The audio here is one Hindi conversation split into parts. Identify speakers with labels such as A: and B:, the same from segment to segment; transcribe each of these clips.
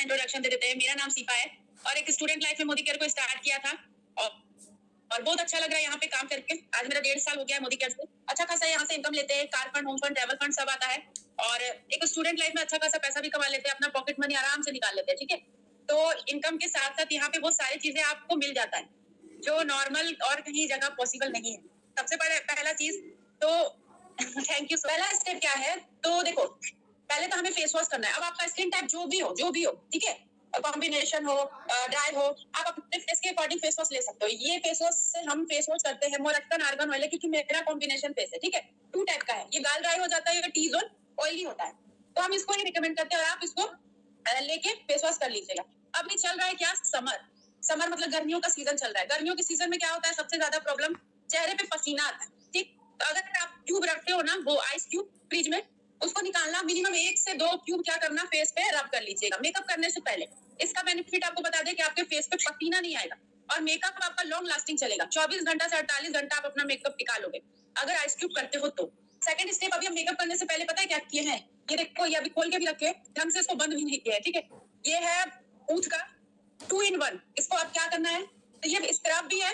A: इंट्रोडक्शन दे देते हैं। मेरा नाम सीपा है और एक स्टूडेंट लाइफ में मोदी केयर को स्टार्ट किया था और बहुत अच्छा लग रहा है यहाँ पे काम करके। आज मेरा 1.5 साल हो गया है मोदी केयर से। अच्छा खासा यहाँ से इनकम लेते हैं, car fund, home fund, travel fund सब आता है और एक स्टूडेंट लाइफ में अच्छा खासा पैसा भी कमा लेते हैं, अपना पॉकेट मनी आराम से निकाल लेते हैं। ठीक है, तो इनकम के साथ साथ यहाँ पे बहुत सारी चीजें आपको मिल जाता है जो नॉर्मल और कहीं जगह पॉसिबल नहीं है। सबसे पहला चीज तो थैंक यू। पहला स्टेप क्या है, तो देखो पहले तो हमें फेस वॉश करना है। अब आपका स्किन टाइप जो भी हो, ठीक है, कॉम्बिनेशन हो, ड्राई हो, आप अपने फेस के अकॉर्डिंग फेस वॉश ले सकते हो। ये फेस वॉश से हम फेस वॉश करते हैं मोरक्कन आर्गन ऑयल है, क्योंकि मेरा कॉम्बिनेशन फेस है। ठीक है, 2 टाइप का है, ये गाल ड्राई हो जाता है, ये टी जोन ऑयली होता है, तो हम इसको ही रिकमेंड करते हैं और आप इसको लेके फेस वॉश कर लीजिएगा। अब ये चल रहा है क्या, समर मतलब गर्मियों का सीजन चल रहा है। गर्मियों के सीजन में क्या होता है, सबसे ज्यादा प्रॉब्लम चेहरे पे पसीना आता है। ठीक, तो अगर आप ट्यूब रखते हो ना, वो आइस क्यूब फ्रिज में, उसको निकालना, मिनिमम 1 से 2 क्यूब क्या करना, फेस पे रब कर लीजिएगा मेकअप करने से पहले। इसका बेनिफिट आपको बता दें कि आपके फेस पे पसीना नहीं आएगा और मेकअप आपका लॉन्ग लास्टिंग चलेगा। 24 घंटा से 48 घंटा आप अपना मेकअप टिका लोगे अगर आइस क्यूब करते हो तो। सेकंड स्टेप, अभी हम मेकअप करने से पहले पता है क्या किए हैं, ये देखो, ये अभी खोल के भी रखे, ढंग से इसको बंद भी नहीं किया है। ठीक है, ये है ऊंट का 2 in 1। इसको आप क्या करना है, तो ये स्क्रब भी है,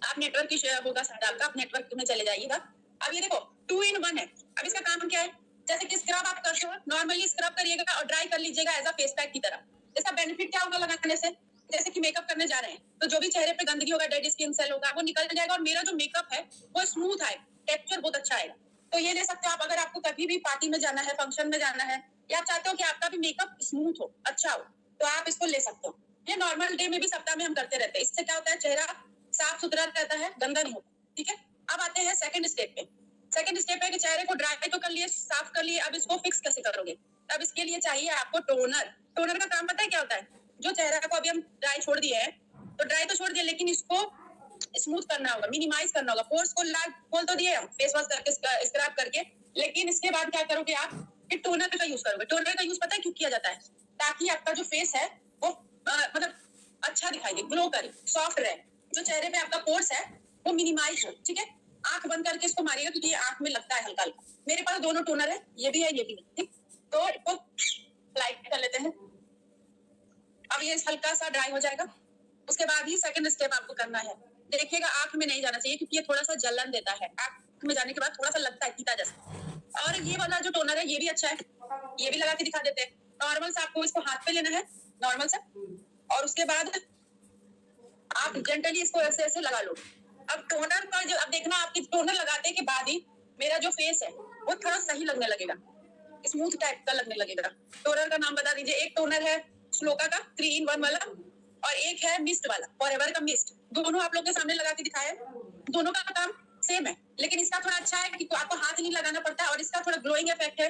A: आप नेटवर्क की होगा शायद आपका, आप नेटवर्क में चले जाइएगा। अब ये देखो 2 in 1 है। अब इसका काम क्या है, जैसे कि स्क्रब आप करते हो, नॉर्मली स्क्रब करिएगा और ड्राई कर लीजिएगा एज अ फेस पैक की तरह। इसका बेनिफिट क्या होगा लगाने से, जैसे कि मेकअप करने जा रहे हैं तो जो भी चेहरे पे गंदगी होगा, डेड स्किन सेल होगा, वो निकल जाएगा और मेरा जो मेकअप है वो स्मूथ आएगा, टेक्सचर बहुत अच्छा आएगा। तो ये ले सकते हो आप, अगर आपको कभी भी पार्टी में जाना है, फंक्शन में जाना है, या आप चाहते हो कि आपका भी मेकअप स्मूथ हो, अच्छा हो, तो आप इसको ले सकते हो। ये नॉर्मल डे में भी सप्ताह में हम करते रहते हैं। इससे क्या होता है, चेहरा साफ सुथरा रहता है, गंदा नहीं होता। ठीक है, अब आते हैं सेकंड स्टेप पे। सेकंड स्टेप है कि चेहरे को ड्राई तो कर लिए, साफ कर लिए, अब इसको फिक्स कैसे करोगे। अब इसके लिए चाहिए आपको टोनर। टोनर का काम पता है क्या होता है, जो चेहरा को अभी हम ड्राई छोड़ दिए है, तो ड्राई तो छोड़ दिए, लेकिन इसको स्मूथ करना होगा, मिनिमाइज करना होगा। पोर्स को खोल तो दिए हम फेस वॉश करके, स्क्रब करके, लेकिन इसके बाद क्या करोगे आप, टोनर का यूज करोगे। टोनर का यूज पता है क्यों किया जाता है, ताकि आपका जो फेस है वो मतलब अच्छा दिखाई दे, ग्लो करे, सॉफ्ट रहे, जो चेहरे पे आपका पोर्स है वो मिनिमाइज हो। ठीक है, आंख बंद करके इसको मारिएगा, क्योंकि ये आंख में लगता है हल्का हल्का। मेरे पास दोनों टोनर है, ये भी है, ये भी है। ठीक, तो इसको लाइट कर लेते हैं। अब ये हल्का सा ड्राई हो जाएगा, उसके बाद ही सेकंड स्टेप आपको करना है। देखिएगा आंख में नहीं जाना चाहिए, क्योंकि ये थोड़ा सा जलन देता है, आंख में जाने के बाद थोड़ा सा लगता है फीता जैसा। और ये वाला जो टोनर है ये भी अच्छा है, ये भी लगा के दिखा देते हैं। नॉर्मल से आपको इसको हाथ पे लेना है, नॉर्मल से, और उसके बाद आप जेंटली इसको ऐसे ऐसे लगा लो। अब टोनर का जो, अब देखना आपकी टोनर लगाने के बाद ही मेरा जो फेस है वो थोड़ा सही लगने लगेगा, स्मूथ टाइप का लगने लगेगा। टोनर का नाम बता दीजिए। एक टोनर है श्लोका का 3 in 1 वाला, और एक है मिस्ट वाला, फॉरएवर का मिस्ट। दोनों आप लोग के सामने लगा के दिखाया, दोनों का काम सेम है, लेकिन इसका थोड़ा अच्छा है कि आपको हाथ नहीं लगाना पड़ता है, और इसका थोड़ा ग्लोइंग इफेक्ट है,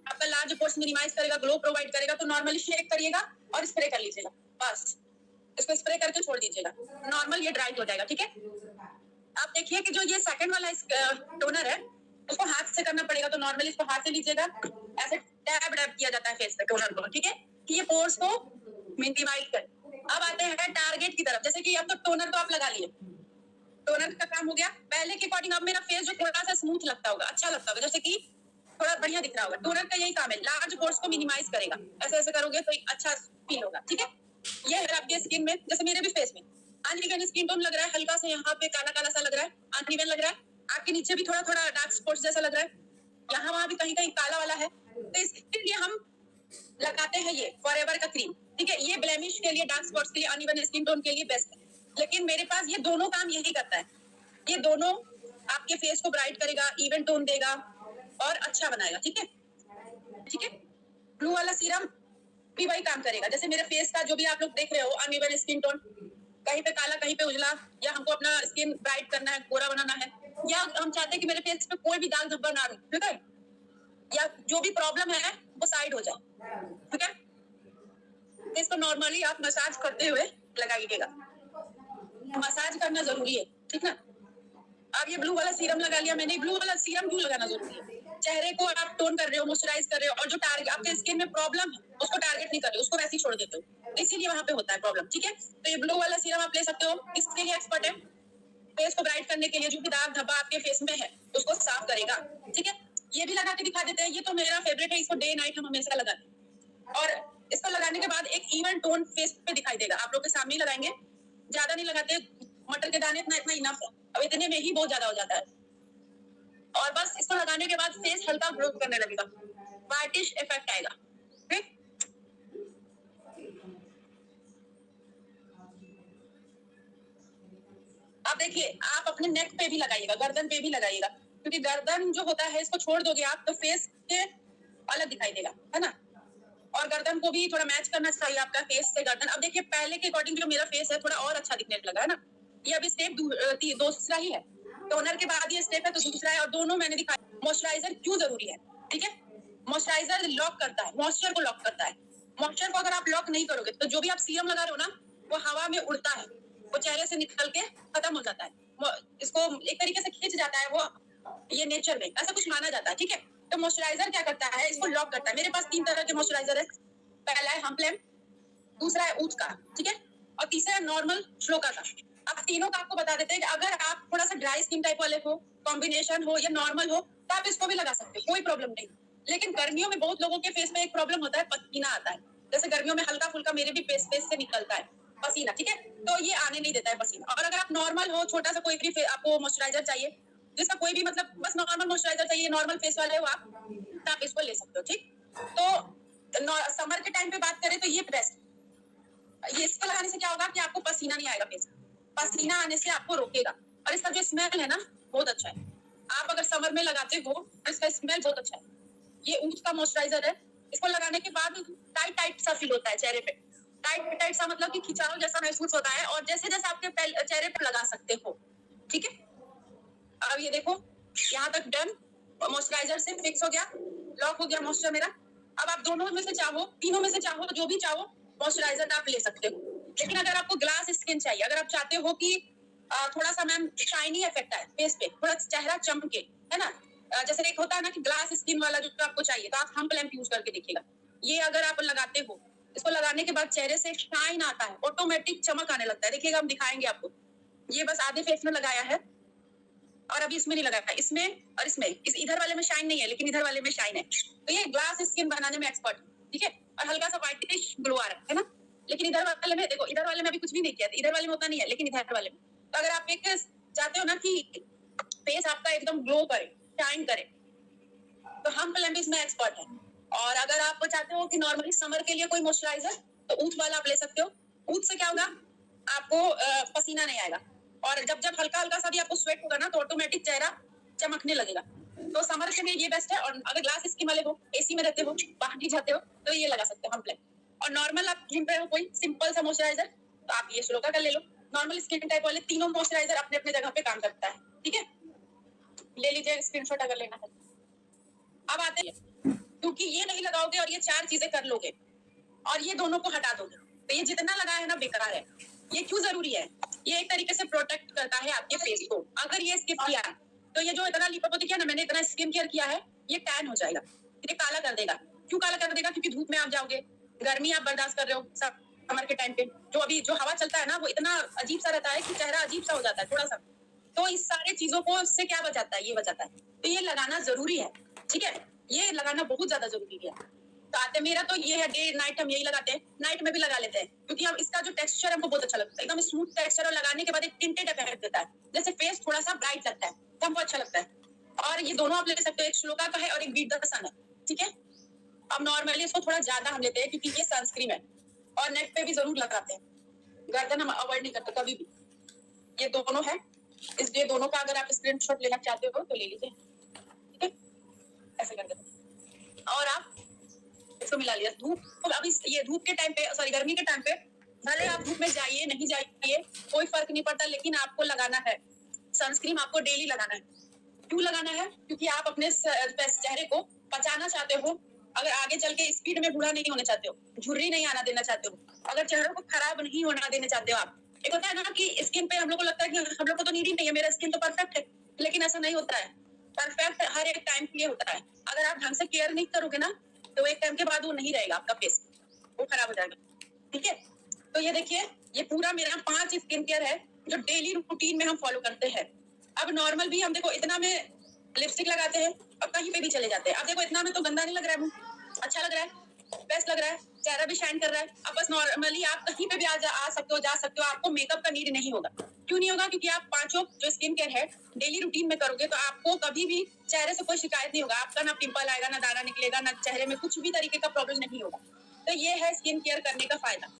A: आपका लार्ज पोर्स मिनिमाइज करेगा, ग्लो प्रोवाइड करेगा। तो नॉर्मली शेक करिएगा और स्प्रे कर लीजिएगा, बस इसको स्प्रे करके छोड़ दीजिएगा, नॉर्मल ये ड्राई हो जाएगा। ठीक है, आप देखिए कि जो ये सेकंड वाला टोनर है उसको हाथ से करना पड़ेगा, तो नॉर्मली इसको हाथ से लीजिएगा, ऐसे डैब डैब किया जाता है फेस पे टोनर को। ठीक है, कि ये पोर्स को मिनिमाइज कर। अब आते हैं टारगेट की तरफ। जैसे कि अब तो टोनर तो आप लगा लिए, टोनर का काम हो गया। पहले के अकॉर्डिंग अब मेरा फेस जो थोड़ा सा स्मूथ लगता होगा, अच्छा लगता होगा, जैसे कि थोड़ा बढ़िया दिख रहा होगा। टोनर का यही काम है, लार्ज पोर्स को मिनिमाइज करेगा। ऐसे ऐसे करोगे तो अच्छा फील होगा। ठीक है, ये है आपके स्किन में, जैसे मेरे भी फेस में अनइवन स्किन टोन लग रहा है, हल्का सा यहाँ पे काला काला सा लग रहा है, अनइवन लग रहा है। आपके नीचे भी थोड़ा थोड़ा डार्क स्पॉट्स जैसा लग रहा है, यहाँ वहां भी कहीं कहीं काला वाला है। तो इसके लिए हम लगाते हैं ये फॉरएवर का क्रीम। ठीक है, ये ब्लेमिश के लिए, डार्क स्पॉट्स के लिए, अनइवन स्किन टोन के लिए बेस्ट है। लेकिन मेरे पास ये दोनों काम यही करता है, ये दोनों आपके फेस को ब्राइट करेगा, इवन टोन देगा और अच्छा बनाएगा। ठीक है, ठीक है, ब्लू वाला सीरम भी वही काम करेगा। जैसे मेरे फेस का जो भी आप लोग देख रहे हो अनइवन स्किन टोन, कहीं पे काला कहीं पे उजला, या हमको अपना स्किन ब्राइट करना है, गोरा बनाना है, या हम चाहते हैं कि मेरे फेस पे कोई भी दाग धब्बा ना रहे, ठीक है, या जो भी प्रॉब्लम है वो साइड हो जाए। ठीक है, इसको नॉर्मली आप मसाज करते हुए लगाइएगा, मसाज करना जरूरी है। ठीक है, अब ये ब्लू वाला सीरम लगा लिया मैंने। ब्लू वाला सीरम क्यों लगाना जरूरी है, चेहरे को आप टोन कर रहे हो, मॉइस्चराइज कर रहे हो, और जो टारगेट आपके स्किन में प्रॉब्लम है उसको टारगेट नहीं कर रहे हो, उसको वैसे ही छोड़ देते हो, इसीलिए वहां पे होता है प्रॉब्लम। ठीक है, तो ये ब्लू वाला सीरम आप ले सकते हो, इसके लिए एक्सपर्ट है, फेस को ब्राइट करने के लिए, जो भी दाग धब्बा आपके फेस में है उसको साफ करेगा। ठीक है, ये भी लगा के दिखा देते हैं, ये तो मेरा फेवरेट है, इसको डे नाइट हम हमेशा लगाते हैं। और इसको लगाने के बाद एक इवन टोन फेस पे दिखाई देगा। आप लोग के सामने ही लगाएंगे, ज्यादा नहीं लगाते, मटर के दाने इतना इतना इनफ है, अब इतने में ही बहुत ज्यादा हो जाता है। और बस इसको लगाने के बाद फेस हल्का ग्लो करने लगेगा, वाइटिश इफेक्ट आएगा। ठीक, अब देखिए आप अपने नेक पे भी लगाइएगा, गर्दन पे भी लगाइएगा, क्योंकि गर्दन जो होता है इसको छोड़ दोगे आप तो फेस के अलग दिखाई देगा, है ना। और गर्दन को भी थोड़ा मैच करना चाहिए आपका फेस से गर्दन। अब देखिए पहले के अकॉर्डिंग जो मेरा फेस है थोड़ा और अच्छा दिखने लगा है ना। ये अभी स्टेप दूसरा ही है, टोनर के बाद ये स्टेप है तो दूसरा है, और दोनों मैंने दिखाया। मॉइस्चराइजर क्यों जरूरी है, ठीक है। मॉइस्चराइजर लॉक करता है, मॉइस्चर को लॉक करता है। मॉइस्चर को अगर आप लॉक नहीं करोगे तो जो भी आप सीरम लगा रहे हो ना वो हवा में उड़ता है, वो चेहरे से निकल के खत्म हो जाता है, इसको एक तरीके से खींच जाता है वो, ये नेचर में ऐसा कुछ माना जाता है, ठीक है। तो मॉइस्चराइजर क्या करता है, इसको लॉक करता है। मेरे पास 3 तरह के मॉइस्चराइजर है, पहला है हम्पलेम, दूसरा है ऊच का, ठीक है, और तीसरा है नॉर्मल श्लोका का। अब तीनों का आपको बता देते हैं कि अगर आप थोड़ा सा ड्राई स्किन टाइप वाले हो, कॉम्बिनेशन हो या नॉर्मल हो तो आप इसको भी लगा सकते हो, कोई प्रॉब्लम नहीं। लेकिन गर्मियों में बहुत लोगों के फेस में एक प्रॉब्लम होता है, पसीना आता है। जैसे गर्मियों में हल्का फुल्का मेरे भी फेस से निकलता है पसीना, ठीक है, तो ये आने नहीं देता है पसीना। और अगर आप नॉर्मल हो, छोटा सा कोई भी आपको मॉइस्चराइजर चाहिए, जिसका कोई भी मतलब बस नॉर्मल मॉइस्चराइजर चाहिए, नॉर्मल फेस वाले हो आप, तो आप इसको ले सकते हो, ठीक। तो समर के टाइम पे बात करें तो ये बेस्ट, ये इसको लगाने से क्या होगा कि आपको पसीना नहीं आएगा फेस, पसीना आने से आपको रोकेगा। और इसका जो स्मेल है ना बहुत अच्छा है, आप अगर समर में लगाते हो तो इसका स्मेल बहुत अच्छा है। ये ऊंट का मॉइस्चराइजर है, इसको लगाने के बाद टाइट टाइट सा फील होता है चेहरे पे, टाइट टाइट सा मतलब कि खिंचाव जैसा महसूस होता है, और जैसे जैसे आपके चेहरे पे लगा सकते हो, ठीक है। अब ये देखो यहाँ तक डन, मॉइस्चराइजर से फिक्स हो गया, लॉक हो गया मॉइस्चर मेरा। अब आप दोनों में से चाहो, तीनों में से चाहो, जो भी चाहो मॉइस्चराइजर आप ले सकते हो। लेकिन अगर आपको ग्लास स्किन चाहिए, अगर आप चाहते हो कि थोड़ा सा मैम शाइनी इफेक्ट आए फेस पे, थोड़ा चेहरा चमके, है ना, जैसे एक होता है ना कि ग्लास स्किन वाला जो आपको चाहिए, तो आप हम्प लैम्प यूज करके देखिएगा। ये अगर आप लगाते हो, इसको लगाने के बाद चेहरे से शाइन आता है, ऑटोमेटिक चमक आने लगता है। देखिएगा हम दिखाएंगे आपको, ये बस आधे फेस में लगाया है और अभी इसमें नहीं लगाया, इसमें और इसमें, इस इधर वाले में शाइन नहीं है लेकिन इधर वाले में शाइन है। तो ये ग्लास स्किन बनाने में एक्सपर्ट, ठीक है, और हल्का सा व्हाइटिश ग्लो आ रहा है ना। लेकिन इधर वाले में देखो, इधर वाले में अभी कुछ भी नहीं किया, इधर वाले में उतना नहीं है, लेकिन इधर वाले में तो अगर आप एक चाहते हो ना कि फेस आपका एकदम ग्लो करे, शाइन करे, तो हम प्लम्बिस में एक्सपर्ट है। और अगर आप चाहते हो कि नॉर्मली समर के लिए कोई मॉइस्चराइजर, तो ऊट वाला आप ले सकते हो। ऊट से क्या होगा, आपको पसीना नहीं आएगा, और जब जब हल्का हल्का सा भी आपको स्वेट होगा ना तो ऑटोमेटिक चेहरा चमकने लगेगा। तो समर के लिए ये बेस्ट है। और अगर ग्लास स्किन वाले हो, एसी में रहते हो, बाहर नहीं जाते हो, तो ये लगा सकते हो हम प्लेन। और नॉर्मल आप जिम पे हो कोई सिंपल सा मॉइस्चराइजर, तो आप ये श्लोका का ले लो। नॉर्मल स्किन टाइप वाले तीनों मॉइस्चराइजर अपने अपने जगह पे काम करता है, ठीक है, ले लीजिए स्क्रीनशॉट अगर लेना है। अब आते हैं, क्योंकि ये नहीं लगाओगे और ये 4 चीजें कर लोगे और ये दोनों को हटा दोगे तो ये जितना लगाया है ना बेकार है। ये क्यों जरूरी है, ये एक तरीके से प्रोटेक्ट करता है आपके फेस को। अगर ये स्किप किया तो ये जो इतना लिपोपोती किया ना मैंने, इतना स्किन केयर किया है, ये टैन हो जाएगा, ये काला कर देगा। क्यों काला कर देगा, क्योंकि धूप में आप जाओगे, गर्मी आप बर्दाश्त कर रहे हो समर के टाइम पे, जो अभी जो हवा चलता है ना वो इतना अजीब सा रहता है कि चेहरा अजीब सा हो जाता है थोड़ा सा। तो इस सारे चीजों को इससे क्या बचाता है, ये बचाता है। तो ये लगाना जरूरी है, ठीक है, ये लगाना बहुत ज्यादा जरूरी है। तो आते मेरा तो ये है, डे नाइट हम यही लगाते हैं, नाइट में भी लगा लेते हैं, क्योंकि हम इसका जो टेक्सचर हमको बहुत अच्छा लगता है, एकदम स्मूथ टेक्सचर, और लगाने के बाद एक टिंटेड इफेक्ट देता है, जैसे फेस थोड़ा सा ब्राइट लगता है, तो हमको अच्छा लगता है। और ये दोनों आप ले सकते हो, एक श्लोका का है और एक बीट द सन है, ठीक है। अब नॉर्मली इसको थोड़ा ज्यादा हम लेते हैं क्योंकि ये सनस्क्रीन है, और नेक पे भी जरूर लगाते हैं, गर्दन हम अवॉइड नहीं करते कभी भी। ये दोनों है, इसलिए दोनों का अगर आप स्क्रीनशॉट लेना चाहते हो तो ले लीजिए, ठीक है, ऐसे करके। और आप इसको मिला लिया। धूप तो अभी ये धूप के टाइम पे, सॉरी गर्मी के टाइम पे, भले आप धूप में जाइए नहीं जाइए कोई फर्क नहीं पड़ता, लेकिन आपको लगाना है सनस्क्रीन, आपको डेली लगाना है। क्यों लगाना है, क्योंकि आप अपने चेहरे को बचाना चाहते हो, अगर आगे चल के स्पीड में बूढ़ा नहीं होना चाहते हो, झुर्री नहीं आना देना चाहते हो, अगर चेहरे को खराब नहीं होना देना चाहते हो आप। एक होता है ना कि स्किन पे हम लोग को लगता है कि हम लोग को तो नीड ही नहीं है, मेरा स्किन तो परफेक्ट है, लेकिन ऐसा नहीं होता है। परफेक्ट हर एक टाइम के लिए होता है, अगर आप ढंग से केयर नहीं करोगे ना तो एक टाइम के बाद वो नहीं रहेगा, आपका फेस वो खराब हो जाएगा, ठीक है। तो ये देखिए, ये पूरा मेरा 5 स्किन केयर है जो डेली रूटीन में हम फॉलो करते हैं। अब नॉर्मल भी हम देखो इतना में लिपस्टिक लगाते हैं और कहीं पे भी चले जाते हैं। अब देखो इतना में तो गंदा नहीं लग रहा है, मुंह अच्छा लग रहा है, बेस्ट लग रहा है, चेहरा भी शाइन कर रहा है। अब बस नॉर्मली आप कहीं पे भी आ सकते हो, जा सकते हो, आपको मेकअप का नीड नहीं होगा। क्यों नहीं होगा? क्योंकि आप पांचों जो स्किन केयर है डेली रूटीन में करोगे तो आपको कभी भी चेहरे से कोई शिकायत नहीं होगा। आपका ना पिंपल आएगा, ना दाना निकलेगा, ना चेहरे में कुछ भी तरीके का प्रॉब्लम नहीं होगा। तो ये है स्किन केयर करने का फायदा।